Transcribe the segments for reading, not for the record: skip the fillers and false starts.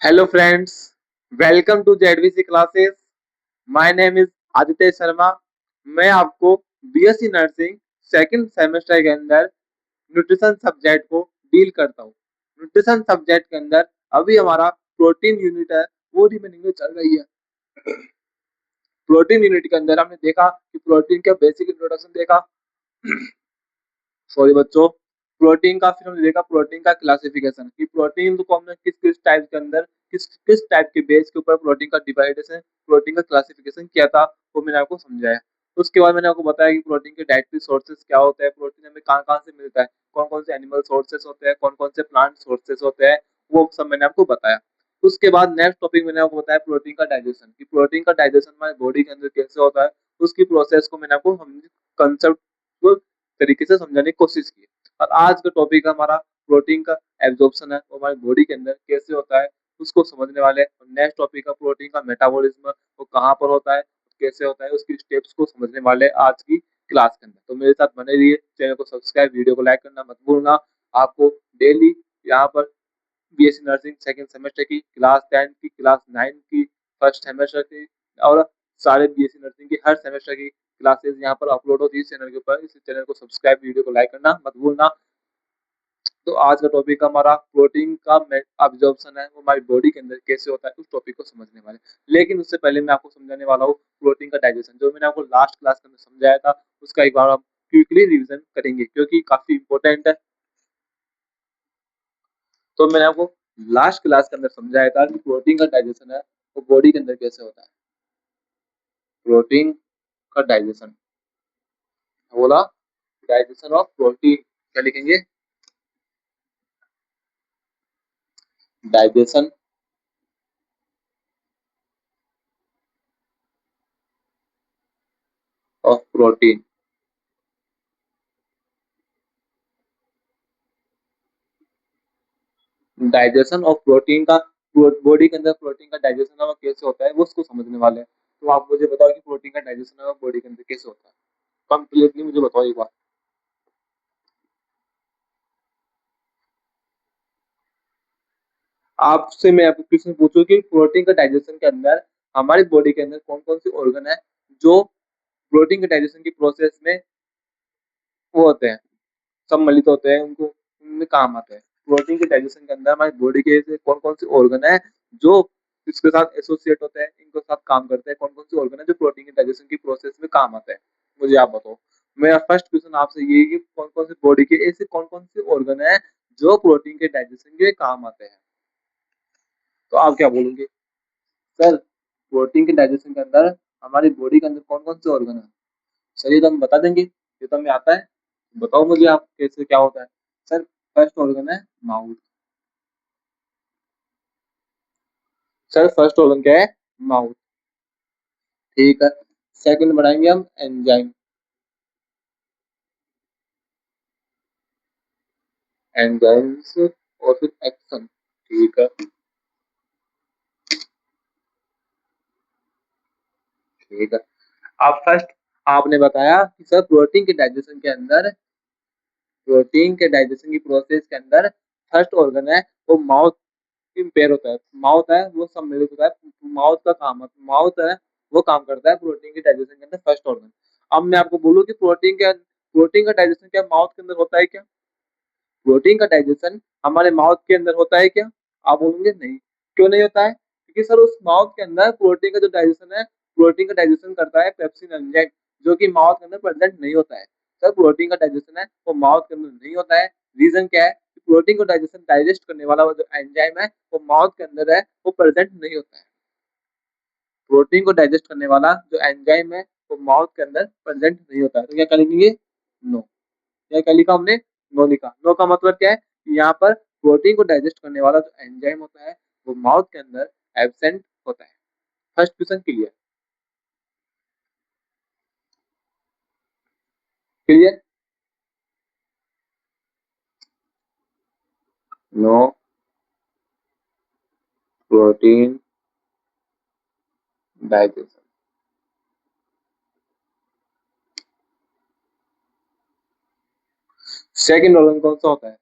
Hello friends, welcome to ZVC classes. My name is Aditya Sharma. मैं आपको BSc nursing second semester के अंदर nutrition subject को डील करता हूँ. न्यूट्रिशन सब्जेक्ट के अंदर अभी हमारा प्रोटीन यूनिट है, वो रिमेनिंग में चल रही है. प्रोटीन यूनिट के अंदर हमने देखा कि प्रोटीन का बेसिक इंट्रोडक्शन देखा. सॉरी बच्चों, प्रोटीन का फिर हमने देखा प्रोटीन का क्लासिफिकेशन कि प्रोटीन को हमने किस किस टाइप के अंदर किस किस टाइप के बेस के ऊपर प्रोटीन का डिवाइडेशन प्रोटीन का क्लासिफिकेशन किया था, वो मैंने आपको समझाया. उसके बाद मैंने आपको बताया कि प्रोटीन के डाइटरी सोर्सेज क्या होते हैं, प्रोटीन हमें कहाँ कहाँ से मिलता है, कौन कौन से एनिमल सोर्सेज होते हैं, कौन कौन से प्लांट सोर्सेज होते हैं, वो सब मैंने आपको बताया. उसके बाद नेक्स्ट टॉपिक मैंने आपको बताया प्रोटीन का डाइजेशन कि प्रोटीन का डाइजेशन हमारे बॉडी के अंदर कैसे होता है. उसकी प्रोसेस को मैंने आपको कंसेप्ट तरीके से समझाने की कोशिश की. और आज का टॉपिक हमारा प्रोटीन का एब्जॉर्प्शन है, वो हमारी बॉडी के अंदर कैसे होता है उसको समझने वाले. और नेक्स्ट टॉपिक का प्रोटीन का मेटाबॉलिज्म, वो कहाँ पर होता है, कैसे होता है, उसकी स्टेप्स को समझने वाले आज की क्लास के अंदर. तो मेरे साथ बने रहिए, चैनल को सब्सक्राइब, वीडियो को लाइक करना मत भूलना. आपको डेली यहाँ पर बीएससी नर्सिंग सेकंड सेमेस्टर की, क्लास 10 की, क्लास 9 की, फर्स्ट सेमेस्टर की और सारे बीएससी नर्सिंग की हर सेमेस्टर की क्लासेस यहाँ पर अपलोड होती है इस चैनल के ऊपर. इस चैनल को सब्सक्राइब, वीडियो को लाइक करना मत भूलना. तो आज का टॉपिक हमारा प्रोटीन का अब्जॉर्प्शन है, वो हमारी बॉडी के अंदर कैसे होता है, उस टॉपिक को समझने वाले. लेकिन उससे पहले मैं आपको समझाने वाला हूँ प्रोटीन का डाइजेशन. जो मैंने आपको लास्ट क्लास के अंदर समझाया था उसका एक बार हम क्विकली रिवीजन करेंगे क्योंकि काफी इंपॉर्टेंट है. तो मैंने आपको लास्ट क्लास के अंदर समझाया था कि प्रोटीन का डाइजेशन है वो बॉडी के अंदर कैसे होता है. प्रोटीन का डाइजेशन बोला, डाइजेशन ऑफ प्रोटीन क्या लिखेंगे, digestion of protein. Digestion of protein का बॉडी के अंदर प्रोटीन का डाइजेशन है वो कैसे होता है वो उसको समझने वाले हैं. तो आप मुझे बताओ कि प्रोटीन का डाइजेशन है वो बॉडी के अंदर कैसे होता है, कंप्लीटली मुझे बताओ एक बार. आपसे मैं आपको क्वेश्चन पूछूं कि प्रोटीन का डाइजेशन के अंदर हमारी बॉडी के अंदर कौन कौन सी ऑर्गन है जो प्रोटीन के डाइजेशन की प्रोसेस में वो होते हैं, सम्मिलित होते हैं, उनको उनमें काम आते हैं. प्रोटीन के डाइजेशन के अंदर हमारी बॉडी के ऐसे कौन कौन से ऑर्गन है जो इसके साथ एसोसिएट होते हैं, इनके साथ काम करते हैं, कौन कौन से ऑर्गन है जो प्रोटीन के डाइजेशन की प्रोसेस में काम आते हैं, मुझे आप बताओ. मेरा फर्स्ट क्वेश्चन आपसे ये है कि कौन कौन से बॉडी के ऐसे कौन कौन से ऑर्गन है जो प्रोटीन के डाइजेशन के काम आते हैं. तो आप क्या बोलोगे सर, प्रोटीन के डाइजेशन के अंदर हमारी बॉडी के अंदर कौन कौन से ऑर्गन है. सर ये तो हम बता देंगे, ये तो हमें आता है. बताओ मुझे आप कैसे क्या होता है. सर फर्स्ट ऑर्गन है माउथ. सर फर्स्ट ऑर्गन क्या है, माउथ. ठीक है. सेकंड बढ़ाएंगे हम एंजाइम. एंजाइम्स और फिर एक्शन. ठीक है. ठीक है. आप फर्स्ट आपने बताया कि सर प्रोटीन के डाइजेशन के अंदर, प्रोटीन के डाइजेशन की प्रोसेस के अंदर फर्स्ट ऑर्गन है वो माउथ इम्पेयर होता है. माउथ है वो सम्मिलित होता है, माउथ का काम है, माउथ है वो काम करता है प्रोटीन के डाइजेशन के अंदर फर्स्ट ऑर्गन. अब मैं आपको बोलूँ कि प्रोटीन का डाइजेशन क्या माउथ के अंदर होता है क्या, प्रोटीन का डाइजेशन हमारे माउथ के अंदर होता है क्या. आप बोलेंगे नहीं. क्यों नहीं होता है, क्योंकि सर उस माउथ के अंदर प्रोटीन का जो डाइजेशन है, प्रोटीन का डाइजेशन करता है पेप्सिन एंजाइम जो कि माउथ के अंदर प्रेजेंट नहीं होता है. सर प्रोटीन का डाइजेशन है वो माउथ के अंदर नहीं होता है. रीजन क्या है, प्रोटीन को डाइजेशन डाइजेस्ट करने वाला जो एंजाइम है वो माउथ के अंदर है, वो प्रेजेंट नहीं होता है. प्रोटीन को डाइजेस्ट करने वाला जो एंजाइम है वो माउथ के अंदर प्रेजेंट नहीं होता है. तो क्या करेंगे, नो. क्या लिखा हमने, नो लिखा. नो का मतलब क्या है, यहाँ पर प्रोटीन को डाइजेस्ट करने वाला जो एंजाइम होता है वो माउथ के अंदर एब्सेंट होता है. First question clear. Clear. No protein digestion. Second organ कौन सा होता है,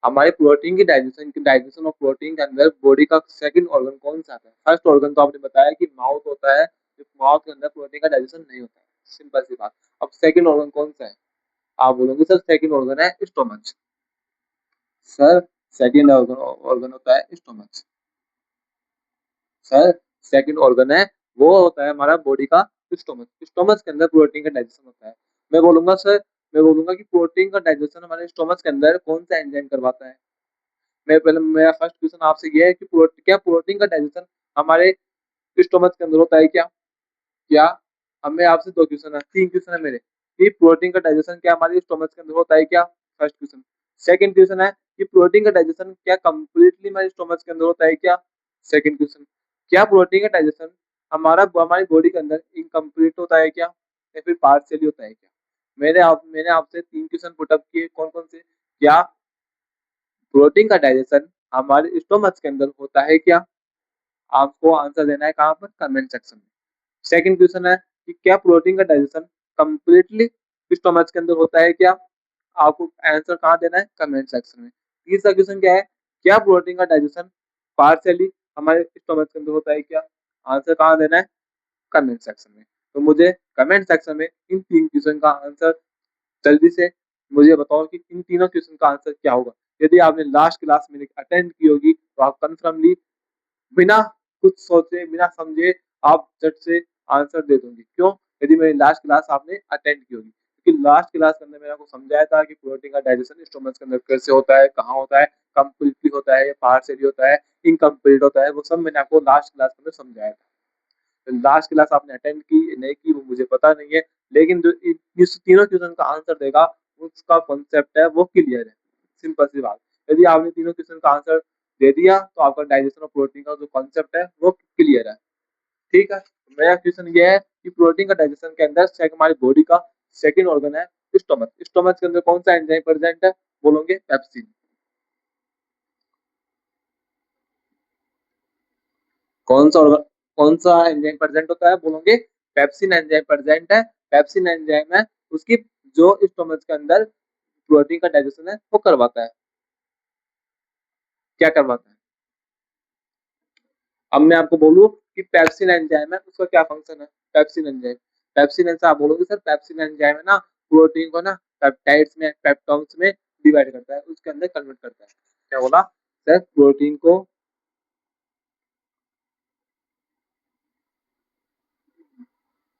हमारे प्रोटीन की डाइजेशन ऑफ प्रोटीन के अंदर बॉडी का सेकंड ऑर्गन कौन सा आता है? फर्स्ट ऑर्गन तो आपने बताया कि माउथ होता है, जो माउथ के अंदर प्रोटीन का डाइजेशन नहीं होता है, सिंपल सी बात। अब सेकंड ऑर्गन कौन सा है? आप बोलोगे सर सेकंड ऑर्गन है stomach. Sir second organ organ होता है स्टोमच। सर सेकंड ऑर्गन है वो होता है हमारा बॉडी का स्टोमच। स्टोमच के अंदर प्रोटीन का डाइजेशन होता है। मैं बोलूंगा सर, मैं बोलूंगा कि प्रोटीन का डाइजेशन हमारे स्टोमच के अंदर कौन सा एंजाइम करवाता है? मैं पहले मेरा फर्स्ट क्वेश्चन आपसे ये है कि क्या प्रोटीन का डाइजेशन हमारे स्टोमच के अंदर होता है क्या? क्या? अब मैं आपसे दो क्वेश्चन है, तीन क्वेश्चन है मेरे, कि प्रोटीन का डाइजेशन क्या हमारे स्टोमच के अंदर होता है क्या? First question. सेकंड क्वेश्चन है कि प्रोटीन का डाइजेशन क्या कंप्लीटली हमारे स्टोमच के अंदर होता है क्या? Second question. क्या प्रोटीन का डाइजेशन हमारी बॉडी के अंदर इनकम्प्लीट होता है क्या, या फिर पार्शियली होता है क्या? मैंने आपसे तीन क्वेश्चन पुटअप किए, कौन कौन से? क्या प्रोटीन का डाइजेशन हमारे स्टोमच के अंदर होता है क्या? आपको आंसर देना है कहाँ पर? कमेंट सेक्शन में। सेकंड क्वेश्चन है कि क्या प्रोटीन का डाइजेशन कंप्लीटली स्टोमच के अंदर होता है क्या? आपको आंसर कहाँ देना है? कमेंट सेक्शन में। तीसरा क्वेश्चन क्या है? क्या प्रोटीन का डाइजेशन पार्शियली हमारे स्टोमच के अंदर होता है क्या? आंसर कहाँ देना है? कमेंट सेक्शन में। तो मुझे कमेंट सेक्शन में इन तीन क्वेश्चन का आंसर जल्दी से मुझे बताओ कि इन तीनों क्वेश्चन का आंसर क्या होगा। यदि आपने लास्ट क्लास मेरी अटेंड की होगी तो आप कन्फर्मली बिना कुछ सोचे बिना समझे आप झट से आंसर दे दोगे। क्यों? यदि मेरी लास्ट क्लास आपने अटेंड की होगी, क्योंकि लास्ट क्लास के अंदर मैंने आपको समझाया था कि प्रोटीन का डाइजेशन स्टोमच के अंदर कैसे होता है, कहाँ होता है, कंप्लीटली होता है या पार्शियली होता है, इनकम्प्लीट होता है, वो सब मैंने आपको लास्ट क्लास के अंदर समझाया था। लास्ट क्लास आपने अटेंड की नहीं की वो मुझे पता नहीं है, लेकिन जो इस तीनों क्वेश्चन का आंसर देगा उसका कॉन्सेप्ट है वो क्लियर है। सिंपल सी बात। यदि आपने तीनों क्वेश्चन का आंसर दे दिया तो आपका डाइजेशन ऑफ प्रोटीन का जो कॉन्सेप्ट है वो क्लियर है। ठीक है। मेरा क्वेश्चन ये है कि प्रोटीन का डाइजेशन के अंदर हमारी बॉडी का सेकंड ऑर्गन है स्टोमच। स्टोमच के अंदर कौन सा एंजाइम प्रेजेंट है? बोलोगे पेप्सिन। कौन सा organ- कौन सा एंजाइम प्रेजेंट होता है? बोलोगे पेप्सिन एंजाइम प्रेजेंट है। पेप्सिन एंजाइम है उसकी जो स्टोमच के अंदर प्रोटीन का डाइजेशन है वो करवाता है। क्या करवाता है? अब मैं आपको बोलूं कि पेप्सिन एंजाइम है उसका क्या फंक्शन है? पेप्सिन एंजाइम, पेप्सिन एंजाइम आप बोलोगे सर पेप्सिन एंजाइम है ना प्रोटीन को ना पेप्टाइड्स में पेप्टॉन्स में डिवाइड करता है, उसके अंदर कन्वर्ट करता है। क्या बोला? सर प्रोटीन को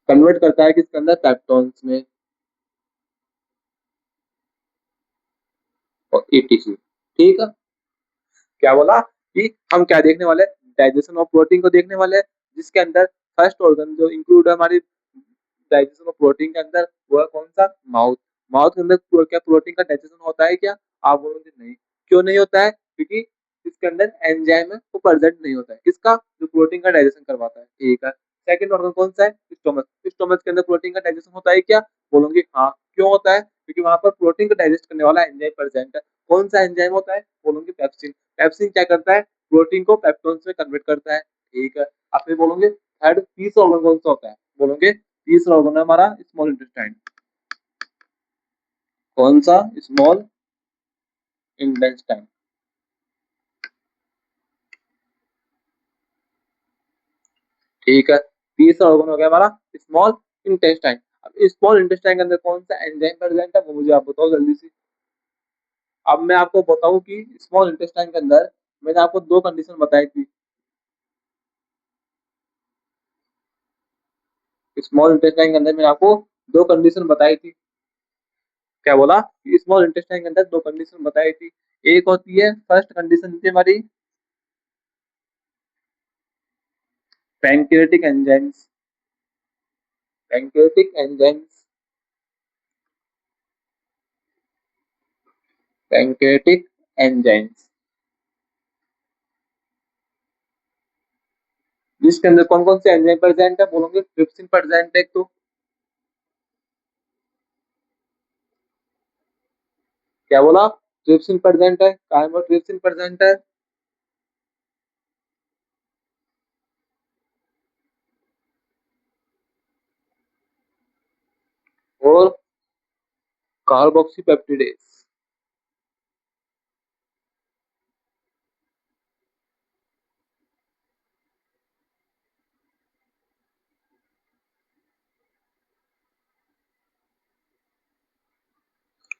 कन्वर्ट करता है किसके अंदर? पेप्टॉन्स में और एटीसी। ठीक है। क्या बोला कि हम क्या देखने वाले? डाइजेशन ऑफ प्रोटीन को देखने वाले हैं, जिसके अंदर फर्स्ट ऑर्गन जो इंक्लूड है हमारी डाइजेशन ऑफ प्रोटीन के अंदर वो है कौन सा? माउथ। माउथ के अंदर क्या प्रोटीन का डाइजेशन होता है क्या? आप बोलोगे नहीं। क्यों नहीं होता है? क्योंकि इसके अंदर एंजाइम है वो प्रेजेंट नहीं होता है, किसका? जो प्रोटीन का डाइजेशन करवाता है। ठीक है। सेकंड ऑर्गन कौन सा है? स्टोमच। स्टोमच के अंदर प्रोटीन का डाइजेशन होता है क्या? बोलोगे हाँ। क्यों होता है? क्योंकि वहां पर प्रोटीन को डाइजेस्ट करने वाला एंजाइम प्रेजेंट है। कौन सा एंजाइम होता है? बोलोगे पेप्सिन। पेप्सिन क्या करता है? प्रोटीन को पेप्टोन्स में कन्वर्ट करता है। ठीक है। आप फिर बोलोगे थर्ड तीसरा ऑर्गन कौन सा होता है? बोलोगे तीसरा ऑर्गन है हमारा स्मॉल इंटेस्टाइन। कौन सा? Small intestine. ठीक है। तीसरा ऑर्गन हो गया हमारा स्मॉल इंटेस्टाइन। अब स्मॉल इंटेस्टाइन के अंदर कौन सा एंजाइम प्रेजेंट है वो मुझे आप बताओ जल्दी से। अब मैं आपको बताऊं कि स्मॉल इंटेस्टाइन के अंदर मैंने आपको दो कंडीशन बताई थी। स्मॉल इंटेस्टाइन के अंदर मैंने आपको दो कंडीशन बताई थी। क्या बोला? स्मॉल इंटेस्टाइन के अंदर दो कंडीशन बताई थी। एक होती है फर्स्ट कंडीशन थी हमारी pancreatic enzymes. Pancreatic enzymes, pancreatic enzymes जिसके अंदर कौन कौन से एंजाइम प्रेजेंट है? बोलोगे ट्रिप्सिन प्रेजेंट है एक तो। क्या बोला? ट्रिप्सिन प्रेजेंट है, काइमोट्रिप्सिन प्रेजेंट है, और कार्बोक्सीपेप्टिडेस।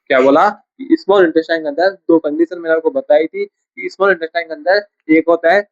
क्या बोला कि स्मॉल इंटेस्टाइन के अंदर दो कंडीशन मैंने आपको बताई थी कि स्मॉल इंटेस्टाइन के अंदर एक होता है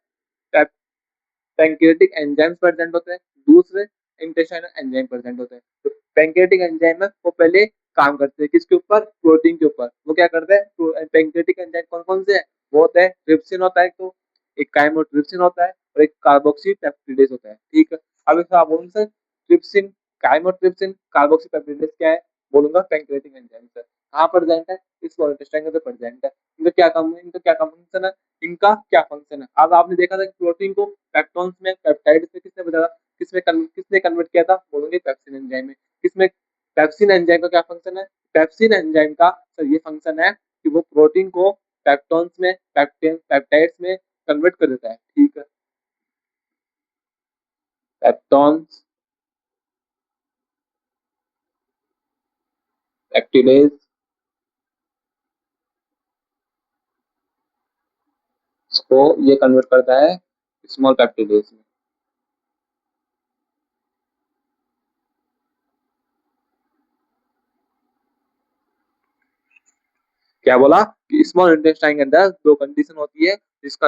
पैंक्रियाटिक एंजाइम्स प्रेजेंट होते हैं, दूसरे इंटेस्टाइनल एंजाइम प्रेजेंट होते हैं। तो पैंक्रियाटिक एंजाइम है वो पहले काम करते हैं किसके ऊपर, प्रोटीन के ऊपर। वो क्या करते हैं, पैंक्रियाटिक एंजाइम कौन कौन से है, वो होता है ट्रिप्सिन होता है, तो एक काइमोट्रिप्सिन होता है और एक कार्बोक्सी पेप्टिडेज होता है। ठीक है, अब इसका आप बोलूंगा sir trypsin, chymotrypsin, carboxy peptidase क्या है, बोलूंगा पैंक्रियाटिक एंजाइम सर। कहाँ प्रेजेंट है, इस इंटेस्टाइन के अंदर प्रेजेंट है। इनका क्या फंक्शन है, इनका क्या फंक्शन है। अब आपने देखा था कि प्रोटीन को पेप्टोन्स में, पेप्टाइड्स में किसने बदला, किसने कन्वर्ट किया था, बोलोगे पेप्सिन एंजाइम में। किसमें, पेप्सिन एंजाइम का क्या फंक्शन है, पेप्सिन एंजाइम का सर ये फंक्शन है कि वो प्रोटीन को पेप्टोन्स में, पेप्टाइड्स में कन्वर्ट कर देता है। ठीक है, पेप्टोन्स, पेप्टिडेज को ये कन्वर्ट करता है स्मॉल पेप्टिडेज में। क्या बोला कि स्मॉल इंटेस्टाइन के अंदर दो कंडीशन होती है, जिसके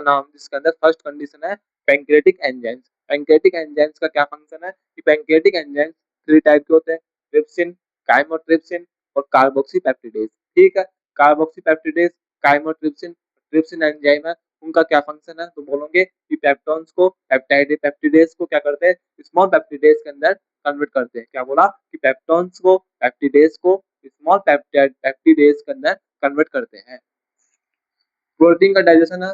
अंदर फर्स्ट कंडीशन है पैंक्रियाटिक एंजाइम्स। पैंक्रियाटिक एंजाइम्स का क्या फंक्शन है कि पैंक्रियाटिक एंजाइम्स थ्री टाइप के होते हैं, ट्रिप्सिन, काइमोट्रिप्सिन और कार्बोक्सी पेप्टिडेज। ठीक है, carboxy peptidase, chymotrypsin, trypsin enzyme है, उनका क्या फंक्शन है, तो बोलोगे कि पेप्टोन्स को, पेप्टाइड पेप्टिडेज को क्या करते हैं, स्मॉल पेप्टिडेज के अंदर कन्वर्ट करते हैं। क्या बोला कि पेप्टोन्स को, पेप्टिडेज को स्मॉल पेप्टिडेज के अंदर कन्वर्ट करते हैं। प्रोटीन का डाइजेशन है,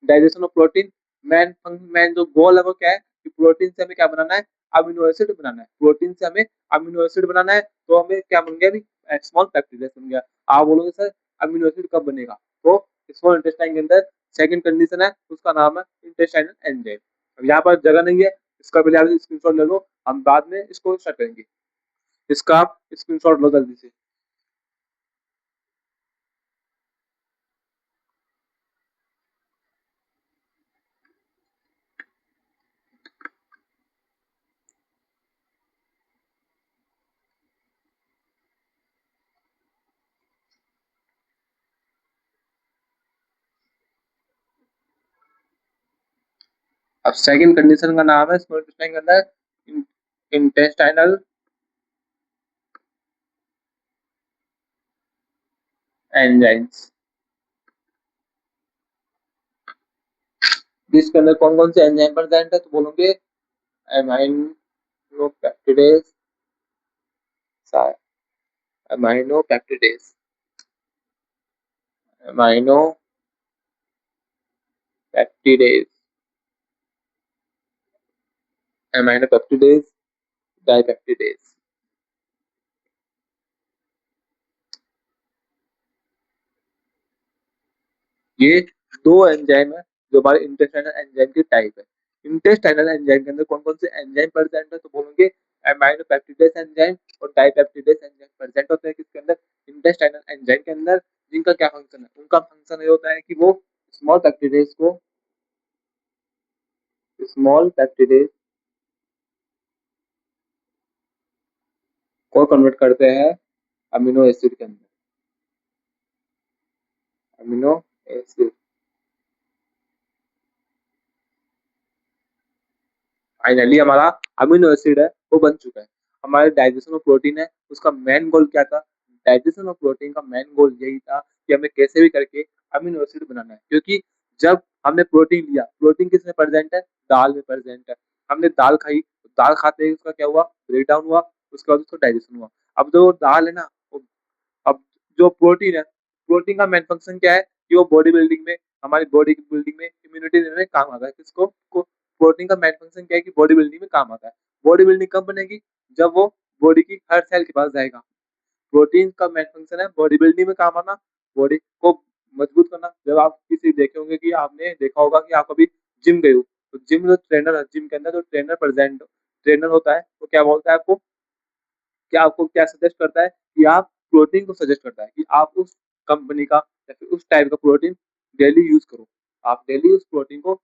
डाइजेशन ऑफ प्रोटीन, मैन जो गोल है वो क्या है कि प्रोटीन से हमें क्या बनाना है, अमीनो एसिड बनाना है। प्रोटीन से हमें अमीनो एसिड बनाना है, तो हमें क्या बन गया अभी, स्मॉल पेप्टिडेज बन गया। आप बोलोगे सर अमीनो एसिड कब बनेगा, तो स्मॉल इंटेस्टाइन के अंदर सेकंड कंडीशन है, उसका नाम है इंटेस्टाइनल एंजाइम। अब यहाँ पर जगह नहीं है, इसका पहले आप स्क्रीनशॉट ले लो, हम बाद में इसको स्टार्ट करेंगे। इसका आप स्क्रीनशॉट लो जल्दी से। अब सेकंड कंडीशन का नाम है स्मॉल इंटेस्टाइन के अंदर इंटेस्टाइनल एंजाइम्स। जिसके अंदर कौन कौन से एंजाइम प्रेजेंट है, तो बोलोगे amino peptidase, amino peptidase, amino peptidase, amino peptidase, dipeptidase. ये दो एंजाइम है जो हमारे इंटेस्टाइनल एंजाइम की टाइप है। इंटेस्टाइनल एंजाइम के अंदर कौन कौन से एंजाइम प्रेजेंट है, तो बोलोगे अमाइनो पेप्टिडेज एंजाइम और डाइपेप्टिडेज एंजाइम प्रेजेंट होते हैं किसके अंदर, इंटेस्टाइनल एंजाइम के अंदर। जिनका क्या फंक्शन है, उनका फंक्शन ये होता है कि वो स्मॉल पेप्टिडेज को, स्मॉल पेप्टिडेज को कन्वर्ट करते हैं अमीनो एसिड के अंदर, अमीनो एसिड। फाइनली हमारा अमीनो एसिड है वो बन चुका है। हमारे डाइजेशन ऑफ प्रोटीन है, उसका मेन गोल क्या था, डाइजेशन ऑफ प्रोटीन का मेन गोल यही था कि हमें कैसे भी करके अमीनो एसिड बनाना है। क्योंकि जब हमने प्रोटीन लिया, प्रोटीन किस में प्रेजेंट है, दाल में प्रेजेंट है। हमने दाल खाई, तो दाल खाते ही उसका क्या हुआ, ब्रेक डाउन हुआ, उसके बाद उसका डाइजेशन हुआ। अब जो दाल है ना, अब जो प्रोटीन है, प्रोटीन का मेन फंक्शन क्या है कि वो बॉडी बिल्डिंग में, हमारी बॉडी की बिल्डिंग में, इम्यूनिटी देने में काम आता है। किसको प्रोटीन का मेन फंक्शन क्या है कि बॉडी बिल्डिंग में काम आता है। बॉडी बिल्डिंग कब बनेगी, जब वो बॉडी की हर सेल के पास जाएगा। प्रोटीन का मेन फंक्शन है बॉडी बिल्डिंग में काम आना, बॉडी को मजबूत करना। जब आप किसी देखे होंगे कि आपने देखा होगा कि आप कभी जिम गए हो, तो जिम जो ट्रेनर है, जिम के अंदर जो ट्रेनर होता है, वो क्या बोलता है आपको, क्या आपको क्या सजेस्ट करता है कि आप प्रोटीन को सजेस्ट करता है कि आप उस कंपनी का या फिर उस टाइप का प्रोटीन डेली यूज करो। आप डेली उस प्रोटीन को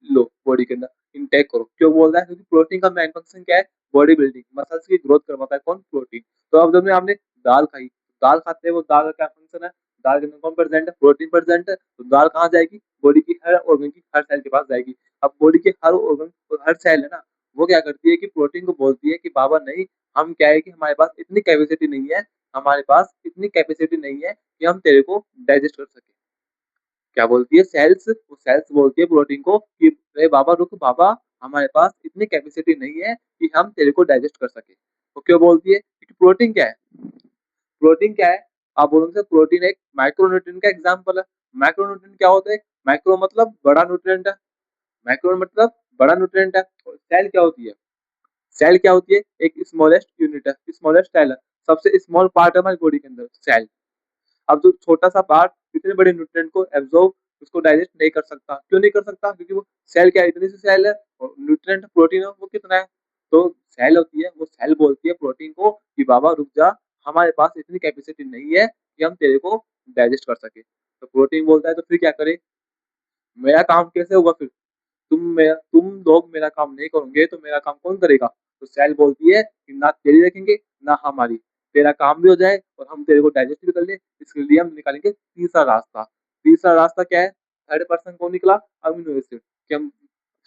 लो, बॉडी के अंदर इनटेक करो। क्यों बोल रहा है, क्योंकि प्रोटीन का मेन फंक्शन क्या है, बॉडी बिल्डिंग, मसल्स की ग्रोथ करवाता है कौन, प्रोटीन। तो अब जब आपने दाल खाई, दाल खाते हैं, वो दाल का क्या फंक्शन है, दाल के अंदर कौन प्रेजेंट है, प्रोटीन प्रेजेंट है। तो दाल कहाँ जाएगी, बॉडी की हर ऑर्गन की हर सेल के पास जाएगी। अब बॉडी के हर ऑर्गन हर सेल है ना, वो क्या करती है कि प्रोटीन को बोलती है कि बाबा नहीं, हम क्या है कि हमारे पास इतनी कैपेसिटी नहीं है, हमारे पास इतनी कैपेसिटी नहीं है कि हम तेरे को डाइजेस्ट कर सके। क्या बोलती है सेल्स, वो सेल्स बोलती है प्रोटीन को कि अरे बाबा रुक बाबा, हमारे पास इतनी कैपेसिटी नहीं है कि हम तेरे को डाइजेस्ट कर सके। तो क्यों बोलती है, क्योंकि प्रोटीन क्या है, प्रोटीन क्या है, आप बोलोगे प्रोटीन एक माइक्रोन्यूट्रिएंट का एग्जांपल है। माइक्रोन्यूट्रिएंट क्या होता है, माइक्रो मतलब बड़ा न्यूट्रिएंट है, माइक्रो मतलब बड़ा न्यूट्रिएंट है। और सेल क्या होती है, सेल क्या होती है, एक स्मॉलेस्ट यूनिट है, स्मॉलेस्ट सेल है, सबसे स्मॉल पार्ट है हमारी बॉडी के अंदर सेल। अब जो छोटा सा पार्ट इतने बड़े न्यूट्रिएंट को एब्जॉर्ब, उसको डाइजेस्ट नहीं कर सकता, क्यों नहीं कर सकता, क्योंकि वो सेल क्या है, इतनी सी सेल है, और न्यूट्रिएंट प्रोटीन है वो कितना है। तो सेल होती है, वो सेल बोलती है प्रोटीन को कि बाबा रुक जा, हमारे पास इतनी कैपेसिटी नहीं है कि हम तेरे को डाइजेस्ट कर सके। तो प्रोटीन बोलता है तो फिर क्या करे, मेरा काम कैसे होगा फिर, तुम लोग मेरा काम नहीं करोगे तो मेरा काम कौन करेगा। तो सेल बोलती है कि ना तेरी रखेंगे ना हमारी, तेरा काम भी हो जाए और हम तेरे को डाइजेस्ट भी कर ले, इसके लिए हम निकालेंगे तीसरा रास्ता। तीसरा रास्ता क्या है, थर्ड पर्सन कौन निकला, अमीनो एसिड। कि हम,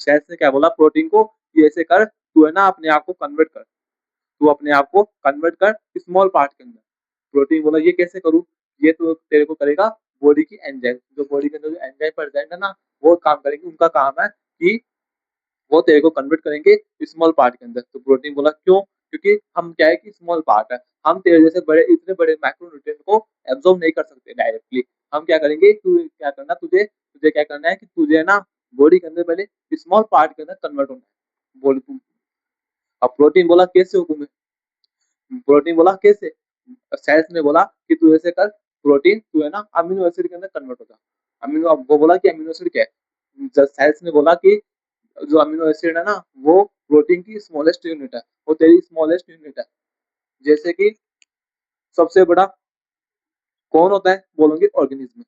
सेल्स ने क्या बोला प्रोटीन को, ये ऐसे कर, तू है ना अपने आप को कन्वर्ट कर, तू अपने आप को कन्वर्ट कर स्मॉल पार्ट के अंदर। प्रोटीन बोला ये कैसे करूँ, ये तो तेरे को करेगा बॉडी की एंजाइम, जो बॉडी के अंदर जो एंजाइम प्रेजेंट है ना, वो काम करेंगे, उनका काम है कि वो तेरे को कन्वर्ट करेंगे स्मॉल पार्ट के अंदर। तो प्रोटीन बोला क्यों, क्योंकि हम क्या है कि स्मॉल पार्ट है, हम तेरे जैसे बड़े इतने बड़े माइक्रोन्यूट्रिएंट को एब्जॉर्ब नहीं कर सकते डायरेक्टली। हम क्या करेंगे, तू क्या करना, तुझे तुझे क्या करना है कि तुझे ना बॉडी के अंदर पहले स्मॉल पार्ट के अंदर कन्वर्ट होना है, बोल तू। अब प्रोटीन बोला कैसे हुक्म है, प्रोटीन बोला कैसे, सेल्स ने बोला कि तू ऐसे कर, प्रोटीन तू है ना अमीनो एसिड के अंदर कन्वर्ट होगा। अमीनो, अब वो बोला कि अमीनो एसिड क्या है, जब सेल्स ने बोला कि जो अमीनो एसिड है ना, वो प्रोटीन की स्मॉलेस्ट यूनिट है, वो तेरी स्मॉलेस्ट यूनिट है। जैसे कि सबसे बड़ा कौन होता है, बोलोगे ऑर्गेनिज्म।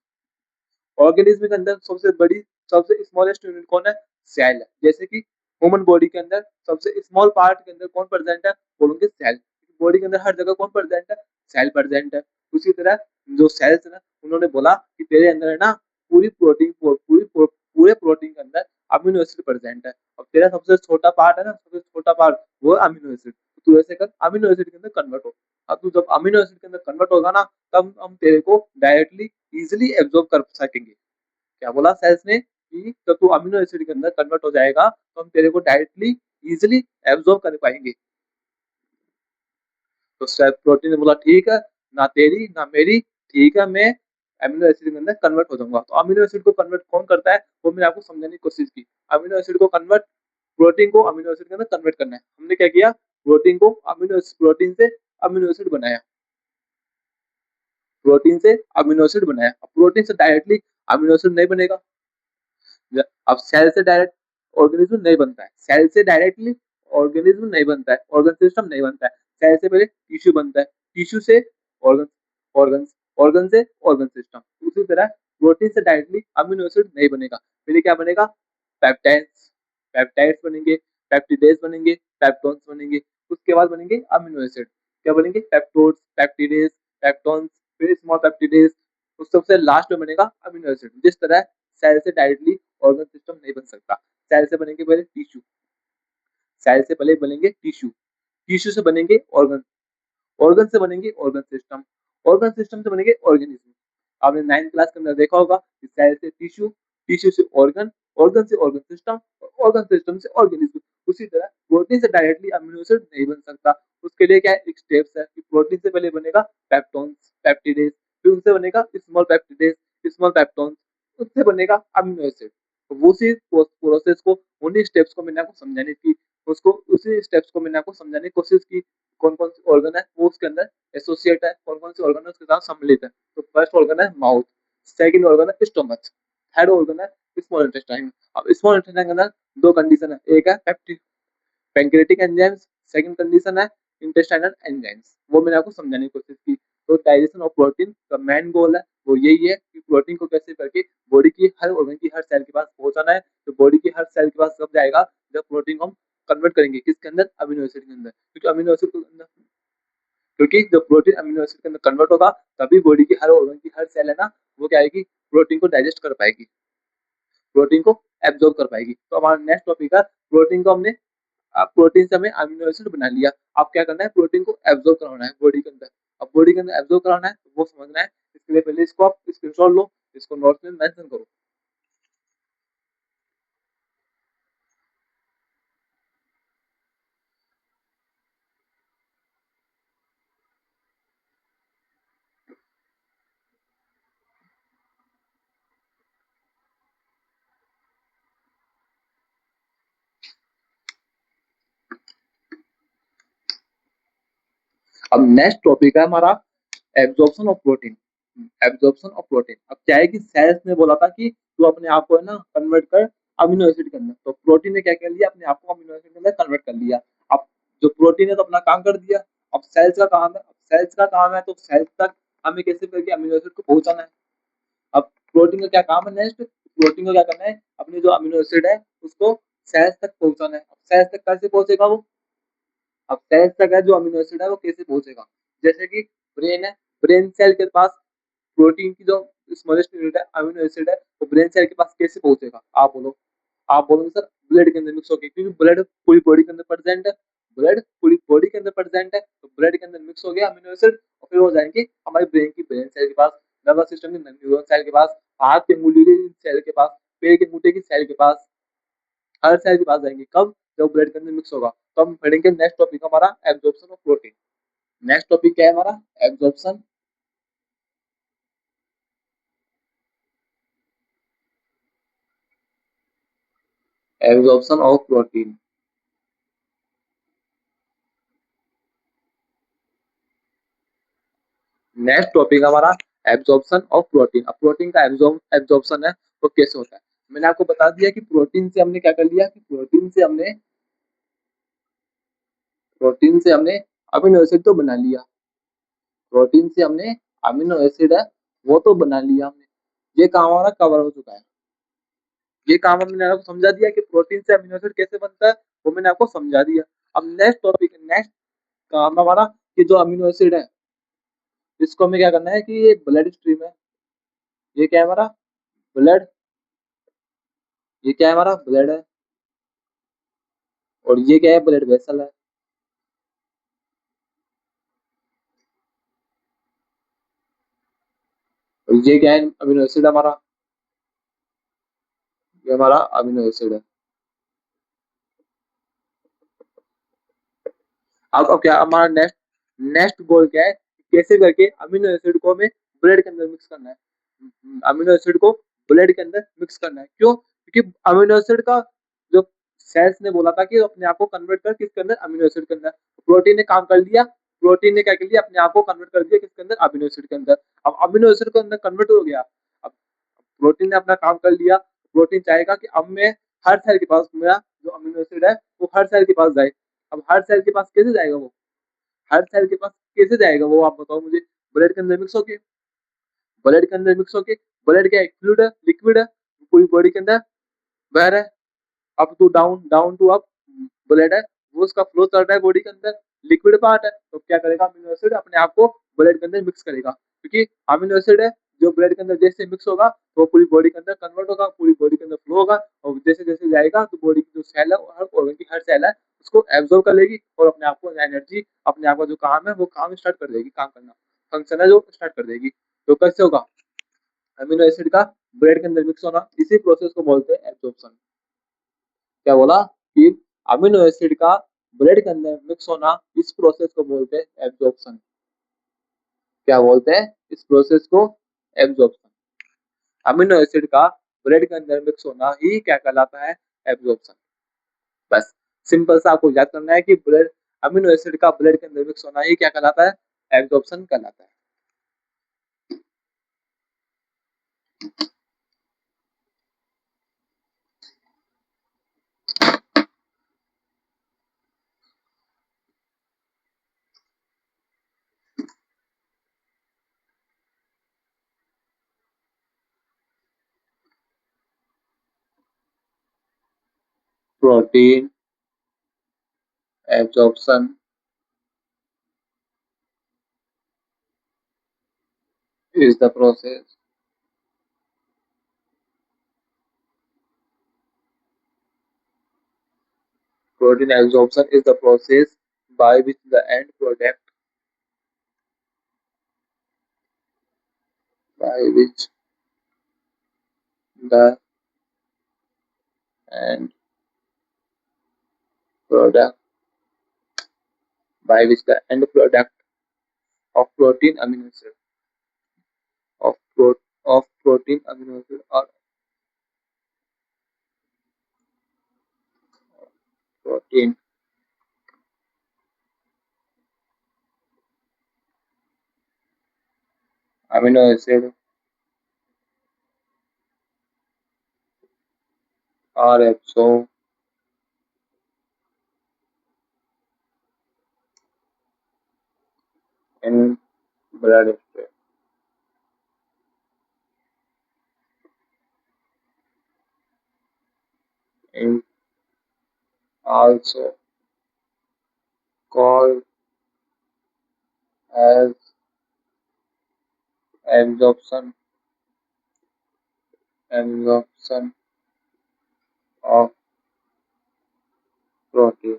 ऑर्गेनिज्म के अंदर सबसे बड़ी, सबसे स्मॉलेस्ट यूनिट कौन है, सेल है। जैसे कि ह्यूमन बॉडी के अंदर सबसे स्मॉल पार्ट के अंदर कौन प्रेजेंट है, बोलोगे सेल। बॉडी के अंदर हर जगह कौन प्रेजेंट है, सेल प्रेजेंट है। उसी तरह जो सेल्स है ना, उन्होंने बोला कि तेरे अंदर है ना पूरी प्रोटीन, पूरे प्रोटीन के अंदर अमीनो एसिड प्रेजेंट है, और तेरा सबसे छोटा पार्ट है ना, सबसे छोटा पार्ट वो अमीनो एसिड। तू ऐसे कर अमीनो एसिड के अंदर कन्वर्ट हो। अब तू जब अमीनो एसिड के अंदर कन्वर्ट होगा ना, तब हम तेरे को डायरेक्टली इजिली एब्जॉर्ब कर सकेंगे। क्या बोला सेल्स ने कि जब तू अमीनो एसिड के अंदर कन्वर्ट हो जाएगा तो हम तेरे को डायरेक्टली इजिली एब्जॉर्ब कर पाएंगे। तो प्रोटीन ने बोला ठीक है, ना तेरी ना मेरी, ठीक है मैं अमीनो एसिड के अंदर कन्वर्ट हो जाऊंगा। तो अमीनो एसिड को कन्वर्ट कौन करता है, वो मैंने आपको समझाने की कोशिश की। अमीनो एसिड को कन्वर्ट, प्रोटीन को अमीनो एसिड के अंदर कन्वर्ट करना है। हमने क्या किया, प्रोटीन को अमीनो, प्रोटीन से अमीनो एसिड बनाया, प्रोटीन से अमीनो एसिड बनाया। अब प्रोटीन से डायरेक्टली अमीनो एसिड नहीं बनेगा, अब सेल से डायरेक्ट ऑर्गेनिज्म नहीं बनता है, सेल से डायरेक्टली ऑर्गेनिज्म नहीं बनता है, ऑर्गन सिस्टम नहीं बनता है। सेल से पहले टिश्यू बनता है, टिश्यू से ऑर्गन, ऑर्गन, ऑर्गन से ऑर्गन सिस्टम। उसी तरह प्रोटीन से डायरेक्टली अमीनो एसिड नहीं बनेगा, पहले क्या बनेगा, पेप्टाइड्स, पेप्टाइड्स बनेंगे, पेप्टिडेज बनेंगे, पेप्टोन्स बनेंगे, उसके बाद बनेंगे अमीनो एसिड। क्या बनेंगे, पेप्टोड्स, पेप्टिडेज, पेप्टोन्स, फिर स्मॉल पेप्टिडेज, उस सबसे लास्ट में बनेगा अमीनो एसिड। जिस तरह सेल से डायरेक्टली ऑर्गन सिस्टम नहीं बन सकता, सेल से बनेंगे पहले टिश्यू, सेल से पहले बनेंगे टिश्यू, टिश्यू से बनेंगे ऑर्गन, ऑर्गन से बनेंगे ऑर्गन सिस्टम, ऑर्गन सिस्टम से बनेंगे ऑर्गेनिज्म। आपने 9th क्लास के अंदर देखा होगा कि सेल से टिश्यू, टिश्यू से ऑर्गन, ऑर्गन से ऑर्गन सिस्टम, ऑर्गन सिस्टम से ऑर्गेनिज्म। उसी तरह प्रोटीन से डायरेक्टली अमीनो एसिड नहीं बन सकता, उसके लिए क्या है, एक स्टेप्स है कि प्रोटीन से पहले बनेगा पेप्टोन्स, पेप्टिडेज, फिर उनसे बनेगा स्मॉल पेप्टिडेज, स्मॉल पेप्टोन्स, उससे बनेगा अमीनो एसिड। तो उसी प्रोसेस को, उन्हीं स्टेप्स को मैंने आपको समझाने की, उसको उसी स्टेप्स को मैंने आपको समझाने की कोशिश की। कौन कौन से ऑर्गन है वो उसके अंदर एसोसिएट है, कौन कौन से ऑर्गन है उसके साथ सम्मिलित है। तो फर्स्ट ऑर्गन है माउथ, सेकंड ऑर्गन है स्टमच, थर्ड ऑर्गन है स्मॉल इंटेस्टाइन। अब स्मॉल इंटेस्टाइन के अंदर दो कंडीशन है, एक है पैंक्रेटिक एंजाइम्स, सेकंड कंडीशन है इंटेस्टाइनल एंजाइम्स, वो मैंने आपको समझाने की कोशिश की। तो डाइजेशन ऑफ प्रोटीन का मेन गोल है वो यही है कि प्रोटीन को कैसे करके बॉडी की हर ऑर्गन की हर सेल के पास पहुंचाना है। तो बॉडी की हर सेल के पास कब जाएगा, जब प्रोटीन को हम कन्वर्ट करेंगे किसके अंदर, अमीनो एसिड के अंदर। क्योंकि अमीनो एसिड के अंदर, क्योंकि जब प्रोटीन अमीनो एसिड के अंदर कन्वर्ट होगा तभी बॉडी की हर ऑर्गन की हर सेल है ना वो क्या आएगी, प्रोटीन को डाइजेस्ट कर पाएगी, प्रोटीन को एब्जॉर्ब कर पाएगी। तो हमारा नेक्स्ट टॉपिक है प्रोटीन को हमने, अब प्रोटीन से हमें अमीनो एसिड बना लिया, अब क्या करना है, प्रोटीन को एब्जॉर्ब कराना है बॉडी के अंदर। अब बॉडी के अंदर एब्जॉर्ब कराना है तो वो समझना है, इसके लिए पहले इसको आप स्क्रीनशॉट लो, इसको नोट्स में मेंशन करो। अब नेक्स्ट टॉपिक है हमारा absorption of protein. Absorption of protein, अब क्या है कि सेल्स ने बोला था कि तू अपने आप को है ना कन्वर्ट कर अमीनो एसिड के अंदर, तो प्रोटीन ने क्या कर लिया, अपने आप को अमीनो एसिड के अंदर कन्वर्ट कर लिया। अब जो प्रोटीन है तो अपना काम कर दिया, अब सेल्स का काम है, अब सेल्स का काम है तो सेल्स तक हमें कैसे करके अमीनो एसिड को पहुंचाना है। अब प्रोटीन का क्या काम है, नेक्स्ट प्रोटीन को क्या करना है, अपनी जो अमीनो एसिड है उसको सेल्स तक पहुंचाना है। अब सेल्स तक कैसे पहुंचेगा वो, अब सेल्स तक है जो अमीनो एसिड है वो कैसे पहुंचेगा, जैसे कि ब्रेन है, ब्रेन सेल के पास प्रोटीन की जो स्मॉलेस्ट यूनिट है अमीनो एसिड है वो ब्रेन सेल के पास कैसे पहुंचेगा, आप बोलो। आप बोलोगे सर ब्लड के अंदर मिक्स होकर, क्योंकि ब्लड पूरी बॉडी के अंदर प्रेजेंट है, ब्लड पूरी बॉडी के अंदर प्रेजेंट है, तो ब्लड के अंदर मिक्स हो गया अमीनो एसिड और फिर हो जाएंगे हमारे ब्रेन की ब्रेन सेल के पास, नर्वस सिस्टम की न्यूरॉन सेल के पास, हाथ के अंगुली की सेल के पास, पैर के अंगूठे की सेल के पास, हर सेल के पास जाएंगे। कब, जब ब्लड के अंदर मिक्स होगा। तो हम पढ़ेंगे नेक्स्ट टॉपिक हमारा absorption of protein. Next topic क्या है हमारा, absorption, absorption of protein. Next topic हमारा एब्जॉर्प्शन ऑफ प्रोटीन। अब प्रोटीन का एब्जॉर्प्शन है वो कैसे होता है, मैंने आपको बता दिया कि प्रोटीन से हमने क्या कर लिया, कि प्रोटीन से हमने अमीनो एसिड तो बना लिया, प्रोटीन से हमने अमीनो एसिड है वो तो बना लिया हमने, ये काम हमारा कवर हो चुका है। ये काम हमने आपको समझा दिया कि प्रोटीन से अमीनो एसिड कैसे बनता है, वो मैंने आपको समझा दिया। अब नेक्स्ट टॉपिक, नेक्स्ट काम हमारा कि जो अमीनो एसिड है इसको हमें क्या करना है, कि ये ब्लड स्ट्रीम है, ये क्या है हमारा ब्लड, ये क्या है हमारा ब्लड है, और ये क्या है ब्लड वेसल है, और ये क्या है अमीनो एसिड हमारा, ये हमारा अमीनो एसिड है। अब क्या हमारा नेक्स्ट, नेक्स्ट गोल क्या है, कैसे करके अमीनो एसिड को हमें ब्लड के अंदर मिक्स करना है, अमीनो एसिड को ब्लड के अंदर मिक्स करना है, क्यों, क्योंकि अमीनो एसिड का जो सेल्स ने बोला था कि अपने आप को कन्वर्ट कर किसके अंदर, अमीनो एसिड के अंदर, प्रोटीन ने काम कर लिया, प्रोटीन ने क्या कर लिया, अपने आप को कन्वर्ट कर दिया किसके अंदर, अमीनो एसिड के अंदर। अब अमीनो एसिड के अंदर कन्वर्ट हो गया, अब प्रोटीन ने अपना काम कर लिया, प्रोटीन चाहेगा कि अब मैं हर सेल के पास मेरा जो अमीनो एसिड है वो हर सेल के पास जाए। अब हर सेल के पास कैसे जाएगा वो, हर सेल के पास कैसे जाएगा वो, आप बताओ मुझे, ब्लड के अंदर मिक्स होके, ब्लड के अंदर मिक्स होके, ब्लड क्या फ्लूइड है, लिक्विड है, पूरी बॉडी के अंदर बह रहा है, up to down, down to up, blood है वो उसका फ्लो चल रहा है बॉडी के अंदर, लिक्विड पार्ट है, तो क्या करेगा अमीनो एसिड अपने आप को ब्लड के अंदर मिक्स करेगा, क्योंकि अमीनो एसिड है जो ब्लड के अंदर जैसे मिक्स होगा तो पूरी बॉडी के अंदर कन्वर्ट होगा, पूरी बॉडी के अंदर फ्लो होगा, और जैसे जैसे जाएगा तो बॉडी की जो सेल है हर ऑर्गन की हर सेल है उसको एब्जॉर्ब कर लेगी और अपने आप को एनर्जी, अपने आप का जो काम है वो काम स्टार्ट कर देगी, काम करना फंक्शन है जो स्टार्ट कर देगी। तो कैसे होगा अमीनो एसिड का ब्लड के अंदर मिक्स होना, इसी प्रोसेस को बोलते हैं एब्जॉर्प्शन। क्या बोला कि अमीनो एसिड का ब्लड के अंदर मिक्स होना, इस प्रोसेस को बोलते हैं एब्जॉर्प्शन। क्या बोलते हैं इस प्रोसेस को, एब्जॉर्प्शन। अमीनो एसिड का ब्लड के अंदर मिक्स होना ही क्या कहलाता है, एब्जॉर्प्शन। बस सिंपल सा आपको याद करना है कि ब्लड, अमीनो एसिड का ब्लड के अंदर मिक्स होना ही क्या कहलाता है, एब्जॉर्प्शन कहलाता है। Protein absorption is the process. Protein absorption is the process by which the end product by which the end product by which the end product of protein amino acid of pro, of protein amino acid or protein amino acid are absorbed in blood stream. Is also called as absorption absorption of protein.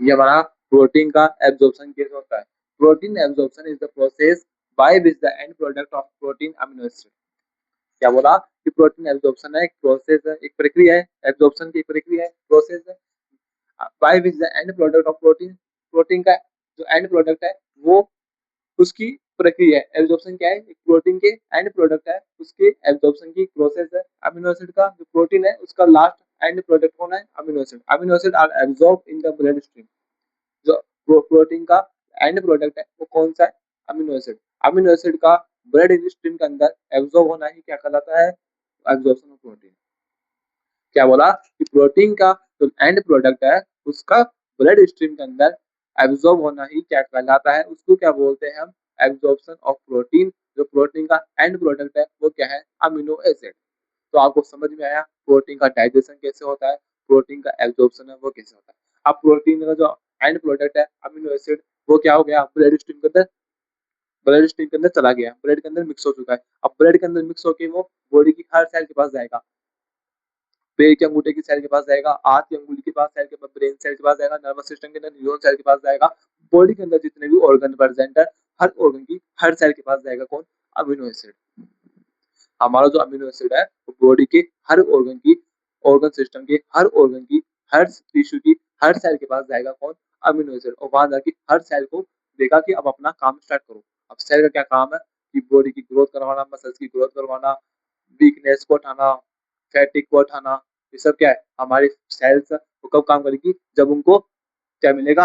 ये हमारा protein का absorption कैसे होता है। Protein absorption is the process by which the end product of protein amino acid. क्या बोला कि protein absorption है, एक प्रोसेस है, एक प्रक्रिया है, एब्जॉर्प्शन की प्रक्रिया है, प्रोसेस है by which the end product of protein, protein का जो एंड प्रोडक्ट है वो उसकी प्रक्रिया है। एब्जॉर्प्शन क्या है, एक प्रोटीन के एंड प्रोडक्ट है, उसके एब्जॉर्प्शन की प्रोसेस है। अमीनो एसिड का जो प्रोटीन है उसका लास्ट एंड प्रोडक्ट कौन है, amino acid. Amino acid are absorb in the blood stream. जो प्रोटीन का एंड प्रोडक्ट है वो कौन सा है, अमीनो एसिड। अमीनो एसिड का ब्लड स्ट्रीम के अंदर एब्जॉर्ब होना ही क्या कहलाता है, एब्जॉर्प्शन ऑफ प्रोटीन। क्या बोला कि प्रोटीन का जो एंड प्रोडक्ट है उसका ब्लड स्ट्रीम के अंदर एब्जॉर्ब होना ही क्या कहलाता है, उसको क्या बोलते हैं हम, एब्जॉर्प्शन ऑफ प्रोटीन। जो प्रोटीन का एंड प्रोडक्ट है वो क्या है, अमीनो एसिड। तो आपको समझ में आया प्रोटीन का डाइजेशन कैसे होता है, प्रोटीन का एब्जॉर्प्शन है वो कैसे होता है। अब प्रोटीन का जो एंड प्रोडक्ट है अमीनो एसिड वो क्या हो गया, ब्लड स्ट्रीम के अंदर, ब्लड स्ट्रीम के अंदर चला गया, ब्लड के अंदर मिक्स हो चुका है। अब ब्लड के अंदर मिक्स होकर वो बॉडी की हर सेल के पास जाएगा, पैर के अंगूठे की सेल के पास जाएगा, हाथ की अंगुली के पास सेल के पास, ब्रेन सेल के पास जाएगा, नर्वस सिस्टम के अंदर न्यूरॉन सेल के पास जाएगा। बॉडी के अंदर जितने भी ऑर्गन प्रेजेंट है हर ऑर्गन की हर सेल के पास जाएगा कौन, अमीनो एसिड। हमारा जो अमीनो एसिड है वो बॉडी के हर ऑर्गन की, ऑर्गन सिस्टम के हर ऑर्गन की, हर टिश्यू की हर सेल के पास जाएगा कौन, अमीनो एसिड। और वहां जाके हर सेल को देखा कि अब अपना काम स्टार्ट करो। अब सेल का क्या काम है कि बॉडी की ग्रोथ करवाना, मसल्स की ग्रोथ करवाना, वीकनेस को हटाना, फैटिक को हटाना, ये सब क्या है हमारी सेल्स वो कब काम करेगी, जब उनको क्या मिलेगा,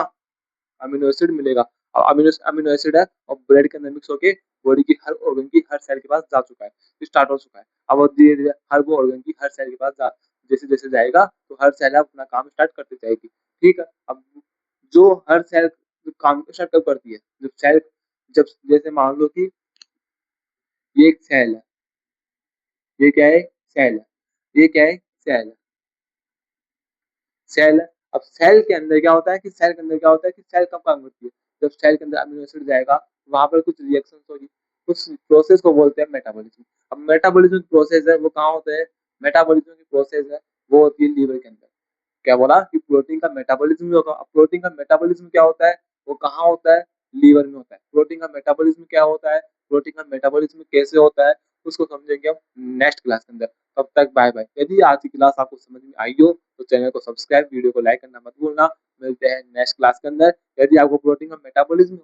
अमीनो एसिड मिलेगा। अब अमीनो एसिड है और ब्लड के अंदर मिक्स होके बॉडी की हर ऑर्गन की हर सेल के पास जा चुका है, स्टार्ट हो चुका है। अब वो धीरे धीरे हर वो ऑर्गन की हर सेल के पास जैसे जैसे जाएगा तो हर सेल अपना काम स्टार्ट करती जाएगी। ठीक है, अब जो हर सेल काम स्टार्ट कब करती है, जब सेल, जब जैसे मान लो कि ये एक सेल है, ये क्या है, सेल है, ये क्या है, सेल है, सेल है। अब सेल के अंदर क्या होता है कि सेल के अंदर क्या होता है कि सेल कब काम करती है, जब सेल के अंदर अमीनो एसिड जाएगा वहां पर कुछ रिएक्शन होगी, उस प्रोसेस को बोलते हैं मेटाबॉलिज्म। अब मेटाबॉलिज्म प्रोसेस है वो कहाँ होता है, मेटाबॉलिज्म की प्रोसेस है वो होती है लीवर के अंदर। क्या बोला कि प्रोटीन का मेटाबॉलिज्म भी होगा। अब प्रोटीन का मेटाबॉलिज्म क्या होता है, वो कहाँ होता है, लीवर में होता है। प्रोटीन का मेटाबॉलिज्म क्या होता है, प्रोटीन का मेटाबॉलिज्म कैसे होता है उसको समझेंगे हम नेक्स्ट क्लास के अंदर। तब तक बाय बाय। यदि आज की क्लास आपको समझ में आई हो तो चैनल को सब्सक्राइब, वीडियो को लाइक करना मत भूलना। मिलते हैं नेक्स्ट क्लास के अंदर। यदि आपको प्रोटीन का मेटाबॉलिज्म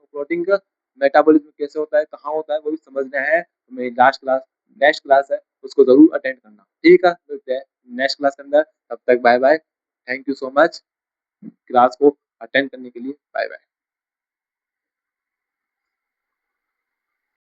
कैसे होता है, कहाँ होता है वो भी समझना है तो मेरी लास्ट क्लास नेक्स्ट क्लास है उसको जरूर अटेंड करना। ठीक है, मिलते हैं नेक्स्ट क्लास के अंदर। तब तक bye bye. Thank you so much class को अटेंड करने के लिए। Bye bye.